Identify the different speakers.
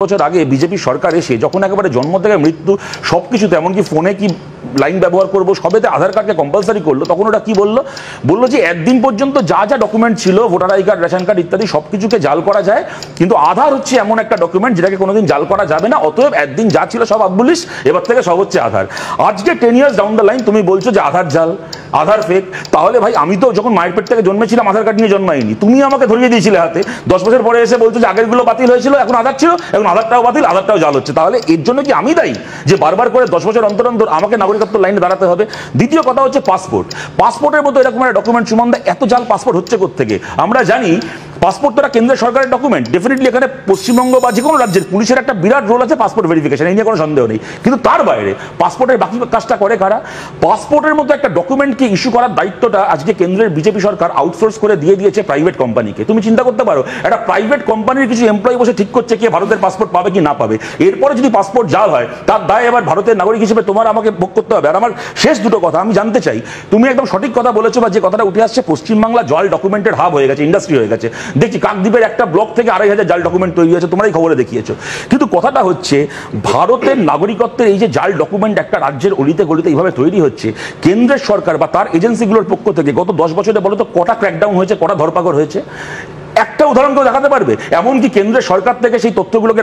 Speaker 1: বছর আগে বিজেপি সরকার এসে যখন একেবারে জন্ম থেকে মৃত্যু সবকিছুতে এমনকি ফোনে কি লাইন ব্যবহার করবো সবেতে আধার কার্ডকে কম্পালসারি করলো, তখন ওটা কি বললো যে একদিন পর্যন্ত যা যা ডকুমেন্ট ছিল voter I card, ration card ইত্যাদি সবকিছুকে জাল করা যায়, কিন্তু আধার হচ্ছে এমন একটা ডকুমেন্ট যেটাকে কোনোদিন জাল করা যাবে না। অতএব একদিন যা ছিল সব আবুলিশ, এবার থেকে সব হচ্ছে আধার। আজকে 10 years ডাউন দ্য লাইন তুমি বলছো যে আধার জাল, আধার ফেক। তাহলে ভাই আমি তো যখন মায়ের পেট থেকে জন্মেছিলাম আধার কার্ড নিয়ে জন্মাইনি, তুমি আমাকে ধরিয়ে দিয়েছিলে হাতে, 10 বছর পরে এসে বলছো যে আগেরগুলো বাতিল হয়েছিল, এখন আধার ছিল, এখন আধারটাও বাতিল, আধারটাও জাল হচ্ছে। তাহলে এর জন্য কি আমি দায়ী যে বারবার করে 10 বছর অন্তর অন্তর আমাকে নাগরিকত্ব লাইনে দাঁড়াতে হবে? দ্বিতীয় কথা হচ্ছে পাসপোর্টের মতো এরকম একটা ডকুমেন্ট, সুমনদা এত জাল পাসপোর্ট হচ্ছে কোত্থেকে? আমরা জানি পাসপোর্ট তো কেন্দ্রের সরকারের ডকুমেন্ট, ডেফিনেটলি এখানে পশ্চিমবঙ্গ বা যে কোনো রাজ্যের পুলিশের একটা বিরাট রোল আছে পাসপোর্ট ভেরিফিকেশন, এই নিয়ে কোনো সন্দেহ নেই। কিন্তু তার বাইরে পাসপোর্টের বাকি কাজটা করে কারা? পাসপোর্টের মতো একটা ডকুমেন্টকে ইস্যু করার দায়িত্বটা আজকে কেন্দ্রের বিজেপি সরকার আউটসোর্স করে দিয়ে দিয়েছে প্রাইভেট কোম্পানিকে। তুমি চিন্তা করতে পারো, একটা প্রাইভেট কোম্পানির কিছু এমপ্লয়ি বসে ঠিক করছে কে ভারতের পাসপোর্ট পাবে কি না পাবে। এরপরে যদি পাসপোর্ট জাল হয় তার দায় এবার ভারতের নাগরিক হিসেবে তোমার আমাকে ভোগ করতে হবে। আর আমার শেষ দুটো কথা আমি জানতে চাই, তুমি একদম সঠিক কথা বলেছো, বা যে কথাটা উঠে আসছে, পশ্চিমবাংলা জাল ডকুমেন্টের হাব হয়ে গেছে, ইন্ডাস্ট্রি হয়ে গেছে। দেখছি কাকদ্বীপের একটা ব্লক থেকে 2500 জাল ডকুমেন্ট তৈরি হয়েছে, তোমরাই খবরে দেখিয়েছো। কিন্তু কথাটা হচ্ছে ভারতের নাগরিকত্বের এই যে জাল ডকুমেন্ট একটা রাজ্যের অলিতে গলিতে এইভাবে তৈরি হচ্ছে, কেন্দ্রের সরকার বা তার এজেন্সিগুলোর পক্ষ থেকে গত 10 বছরে বলো তো কটা ক্র্যাকডাউন হয়েছে, কটা ধরপাকড় হয়েছে? একটা উদাহরণ কেউ দেখাতে পারবে? এমনকি কেন্দ্রের সরকার থেকে সেই তথ্যগুলোকে